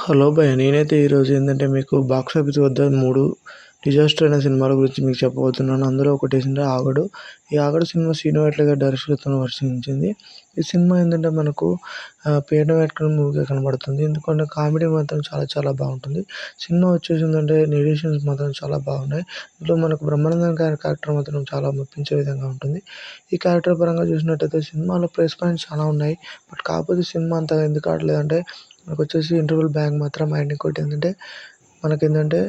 Hello భయ్య, నేనైతే ఈరోజు ఏంటంటే మీకు బాక్స్ ఆఫీస్ వద్ద 3 డిజాస్టర్ అయిన సినిమాల గురించి మీకు చెప్పబోతున్నాను. అందులో ఒకటి ఏంటంటే ఆగడు. ఈ ఆగడు సినిమా శ్రీను వైట్ల గారి దర్శకత్వంలో రచించింది. ఈ సినిమా ఏంటంటే మనకు పేడ వేట్కన్ మూవీగా కనబడుతుంది. ఎందుకంటే కామెడీ మాత్రం చాలా చాలా బాగుంటుంది. సినిమా వచ్చేసిందంటే నెరేషన్స్ మాత్రం చాలా బాగున్నాయి. ఇందులో మనకు బ్రహ్మానందం గారి క్యారెక్టర్ మాత్రం చాలా మెప్పించే విధంగా ఉంటుంది. ఈ క్యారెక్టర్ పరంగా చూసినట్టయితే సినిమాలో ప్లస్ పాయింట్స్ చాలా ఉన్నాయి. బట్ కాకపోతే సినిమా అంతగా ఎందుకు ఆడలేదంటే మనకొచ్చేసి ఇంటర్వెల్ బ్యాంక్ మాత్రం అండ్ ఇంకోటి ఏంటంటే మనకేంటంటే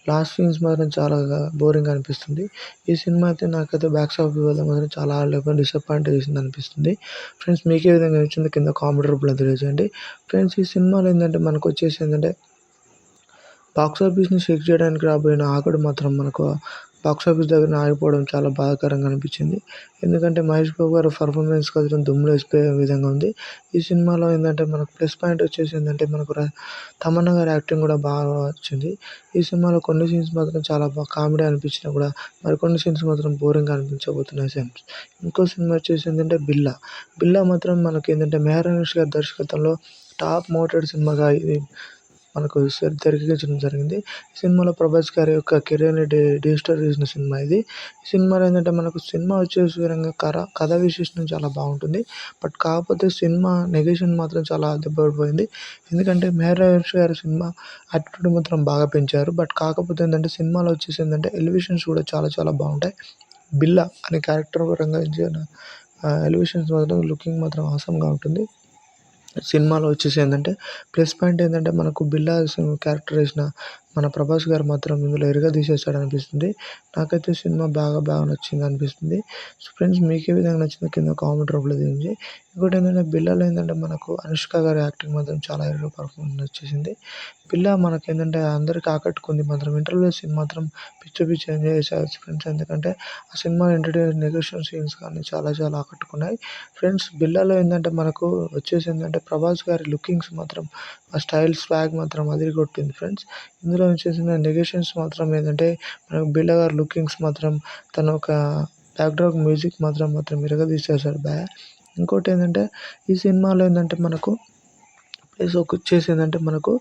లాస్ట్ సీన్స్ మాత్రం చాలా బోరింగ్గా అనిపిస్తుంది. ఈ సినిమా అయితే నాకైతే బాక్స్ ఆఫీస్ వల్ల మాత్రం చాలా ఆడలేకపోయింది, డిసప్పాయింట్ చేసింది అనిపిస్తుంది. ఫ్రెండ్స్, మీకు ఏ విధంగా నచ్చిందో కింద కామెంట్ రూపంలో తెలియజేయండి. ఫ్రెండ్స్, ఈ సినిమాలో ఏంటంటే మనకు వచ్చేసి ఏంటంటే బాక్స్ ఆఫీస్ని షేక్ చేయడానికి రాబోయిన ఆగడు మాత్రం మనకు బాక్స్ ఆఫీస్ దగ్గర ఆగిపోవడం చాలా బాధాకరంగా అనిపించింది. ఎందుకంటే మహేష్ బాబు గారి పర్ఫార్మెన్స్ మాత్రం దుమ్ములు వేసిపోయే విధంగా ఉంది. ఈ సినిమాలో ఏంటంటే మనకు ప్లస్ పాయింట్ వచ్చేసి ఏంటంటే మనకు తమన్నా గారి యాక్టింగ్ కూడా బాగా వచ్చింది. ఈ సినిమాలో కొన్ని సీన్స్ మాత్రం చాలా బాగా కామెడీ అనిపించినా కూడా మరికొన్ని సీన్స్ మాత్రం బోరింగ్గా అనిపించబోతున్నాయి సీన్స్. ఇంకో సినిమా వచ్చేసి ఏంటంటే బిల్లా మాత్రం మనకి ఏంటంటే మెహర్ అనూష్ గారి దర్శకత్వంలో టాప్ మోటెడ్ సినిమాగా ఇది మనకు తెరకెక్కించడం జరిగింది. ఈ సినిమాలో ప్రభాస్ గారి యొక్క కెరీర్ని డీస్టార్ చేసిన సినిమా ఇది. ఈ సినిమాలో ఏంటంటే మనకు సినిమా వచ్చేసి విధంగా కథ విశేషం చాలా బాగుంటుంది. బట్ కాకపోతే సినిమా నెగేషన్ మాత్రం చాలా దెబ్బపడిపోయింది. ఎందుకంటే మెహర్ అనూష్ గారి సినిమా యాటిట్యూడ్ మాత్రం బాగా పెంచారు. బట్ కాకపోతే ఏంటంటే సినిమాలో వచ్చేసి ఏంటంటే ఎలివేషన్స్ కూడా చాలా చాలా బాగుంటాయి. బిల్లా అనే క్యారెక్టర్ పరంగా ఎలివేషన్స్ మాత్రం లుకింగ్ మాత్రం ఆసమ్గా ఉంటుంది. సినిమాలో వచ్చేసి ఏంటంటే ప్లస్ పాయింట్ ఏంటంటే మనకు బిల్లా క్యారెక్టర్ వేసిన మన ప్రభాస్ గారు మాత్రం ఇందులో ఇరగదీసేసాడు అనిపిస్తుంది. నాకైతే సినిమా బాగా నచ్చింది అనిపిస్తుంది. సో ఫ్రెండ్స్, మీకు ఏ విధంగా నచ్చిందో కింద కామెంట్ రూపంలో తెలియజేయండి. ఇంకోటి ఏంటంటే బిల్లాలో ఏంటంటే మనకు అనుష్క గారి యాక్టింగ్ మాత్రం చాలా పర్ఫార్మెన్స్ వచ్చేసింది. బిల్లా మనకేంటంటే అందరికి ఆకట్టుకుంది మాత్రం. ఇంటర్వ్యూ సీన్ మాత్రం పిచ్చి ఎంజాయ్ చేసేయచ్చు ఫ్రెండ్స్. ఎందుకంటే ఆ సినిమా నెగోషియేషన్ సీన్స్ కానీ చాలా చాలా ఆకట్టుకున్నాయి. ఫ్రెండ్స్, బిల్లాలో ఏంటంటే మనకు వచ్చేసి ఏంటంటే ప్రభాస్ గారి లుకింగ్స్ మాత్రం ఆ స్టైల్ స్వాగ్ మాత్రం అదిరికొట్టింది ఫ్రెండ్స్. ఇందులో వచ్చేసిన నెగేషన్స్ మాత్రం ఏంటంటే మనకు బిల్లా గారి లుకింగ్స్ మాత్రం తన ఒక బ్యాక్డ్రాప్ మ్యూజిక్ మాత్రం ఇరగదీసేశాడు ఇంకోటి ఏంటంటే ఈ సినిమాలో ఏంటంటే మనకు ప్లస్ వచ్చేసి ఏంటంటే మనకు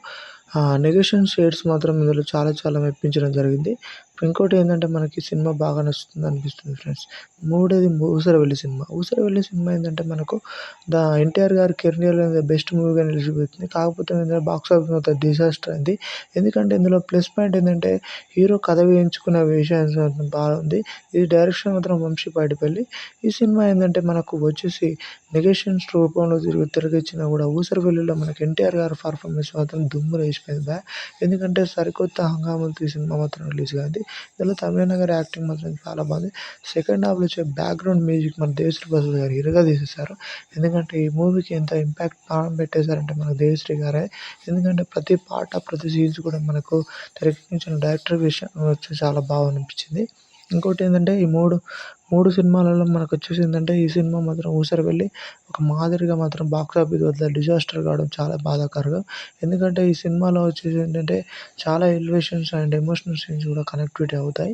నెగేషన్ షేడ్స్ మాత్రం ఇందులో చాలా చాలా మెప్పించడం జరిగింది. ఇంకోటి ఏంటంటే మనకి సినిమా బాగా నచ్చుతుంది అనిపిస్తుంది ఫ్రెండ్స్. మూడోది ఊసరవెల్లి సినిమా ఏంటంటే మనకు ఎన్టీఆర్ గారి కెరియర్లో బెస్ట్ మూవీగా నిలిచిపోతుంది. కాకపోతే ఏంటంటే బాక్స్ ఆఫీస్ మొత్తం డిజాస్టర్ అయింది. ఎందుకంటే ఇందులో ప్లస్ పాయింట్ ఏంటంటే హీరో కథ వేయించుకునే విషయం బాగుంది. ఇది డైరెక్షన్ మాత్రం వంశీ పైడిపల్లి. ఈ సినిమా ఏంటంటే మనకు వచ్చేసి నెగేషన్స్ రూపంలో తిరిగిచ్చినా కూడా ఊసరవెల్లిలో మనకి ఎన్టీఆర్ గారి పర్ఫార్మెన్స్ మాత్రం దుమ్ము లేచిపోయింది ఎందుకంటే సరికొత్త హంగామాతో ఈ సినిమా మాత్రం రిలీజ్ అయింది. ఇందులో తమన్నా గారి యాక్టింగ్ మాత్రం చాలా బాగుంది. సెకండ్ హాఫ్లో వచ్చే బ్యాక్గ్రౌండ్ మ్యూజిక్ మన దేవిశ్రీ ప్రసాద్ గారు ఇరగదీసేశారు. ఎందుకంటే ఈ మూవీకి ఎంత ఇంపాక్ట్ ప్రాణం పెట్టేశారంటే మన దేవిశ్రీ గారే. ఎందుకంటే ప్రతి పాట ప్రతి సీన్స్ కూడా మనకు తెరకెక్కించిన డైరెక్టర్ విషయం వచ్చి చాలా బాగా అనిపించింది. ఇంకోటి ఏంటంటే ఈ మూడు సినిమాలలో మనకు వచ్చేసి ఏంటంటే ఈ సినిమా మాత్రం ఊసరవెల్లి ఒక మాదిరిగా మాత్రం బాక్స్ ఆఫీస్ వద్ద డిజాస్టర్ కావడం చాలా బాధాకరం. ఎందుకంటే ఈ సినిమాలో వచ్చేసి ఏంటంటే చాలా ఎలివేషన్స్ అండ్ ఎమోషనల్ సీన్స్ కూడా కనెక్టివిటీ అవుతాయి.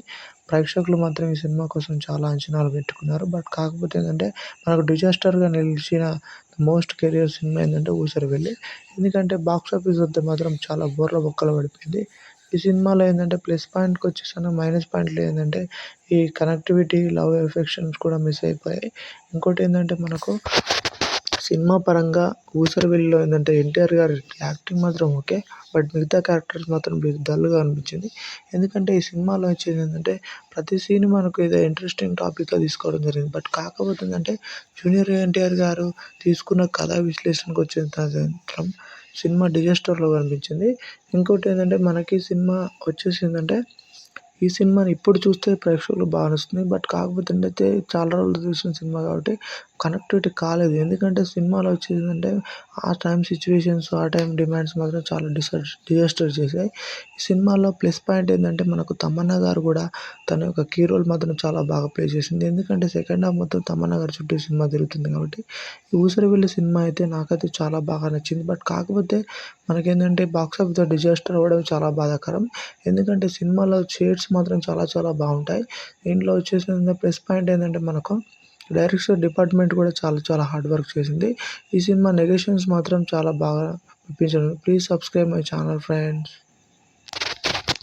ప్రేక్షకులు మాత్రం ఈ సినిమా కోసం చాలా అంచనాలు పెట్టుకున్నారు. బట్ కాకపోతే ఏంటంటే మనకు డిజాస్టర్గా నిలిచిన మోస్ట్ కెరియర్ సినిమా ఏంటంటే ఊసరవెల్లి. ఎందుకంటే బాక్స్ ఆఫీస్ వద్ద మాత్రం చాలా బోర్ల బొక్కలు పడిపోయింది. ఈ సినిమాలో ఏంటంటే ప్లస్ పాయింట్కి వచ్చేసరికి మైనస్ పాయింట్లు ఏంటంటే ఈ కనెక్టివిటీ, లవ్ ఎఫెక్షన్స్ కూడా మిస్ అయిపోయాయి. ఇంకోటి ఏంటంటే మనకు సినిమా పరంగా ఊసరవెల్లిలో ఏంటంటే ఎన్టీఆర్ గారి యాక్టింగ్ మాత్రం ఓకే. బట్ మిగతా క్యారెక్టర్స్ మాత్రం డల్గా అనిపించింది. ఎందుకంటే ఈ సినిమాలో వచ్చేది ఏంటంటే ప్రతి సీన్ మనకు ఏదో ఇంట్రెస్టింగ్ టాపిక్గా తీసుకోవడం జరిగింది. బట్ కాకపోతే ఏంటంటే జూనియర్ ఎన్టీఆర్ గారు తీసుకున్న కథా విశ్లేషణకు వచ్చే మాత్రం సినిమా డిజాస్టర్లో కనిపించింది. ఇంకోటి ఏంటంటే మనకి సినిమా వచ్చేసి ఏంటంటే ఈ సినిమాని ఇప్పుడు చూస్తే ప్రేక్షకులకు బాగా నచ్చుతుంది. బట్ కాకపోతే ఏంటంటే చాలా రోజులు చూసిన సినిమా కాబట్టి కనెక్టివిటీ కాలేదు. ఎందుకంటే సినిమాలో వచ్చేది ఏంటంటే ఆ టైం సిచ్యువేషన్స్, ఆ టైం డిమాండ్స్ మాత్రం చాలా డిజాస్టర్ చేశాయి. ఈ సినిమాలో ప్లస్ పాయింట్ ఏంటంటే మనకు తమన్నా గారు కూడా తన యొక్క కీ రోల్ మాత్రం చాలా బాగా ప్లే చేసింది. ఎందుకంటే సెకండ్ హాఫ్ మొత్తం తమన్నా గారి చుట్టూ సినిమా తిరుగుతుంది కాబట్టి. ఈ ఊసరవెల్లి సినిమా అయితే నాకైతే చాలా బాగా నచ్చింది. బట్ కాకపోతే మనకేంటంటే బాక్స్ ఆఫీస్‌లో డిజాస్టర్ అవ్వడం చాలా బాధాకరం. ఎందుకంటే సినిమాలో షేడ్స్ మాత్రం చాలా చాలా బాగుంటాయి. దీంట్లో వచ్చేసి ప్లస్ పాయింట్ ఏంటంటే మనకు డైరెక్షన్ డిపార్ట్మెంట్ కూడా చాలా చాలా హార్డ్ వర్క్ చేసింది. ఈ సినిమా నెగేషన్స్ మాత్రం చాలా బాగా మెప్పించింది. Please subscribe my channel friends.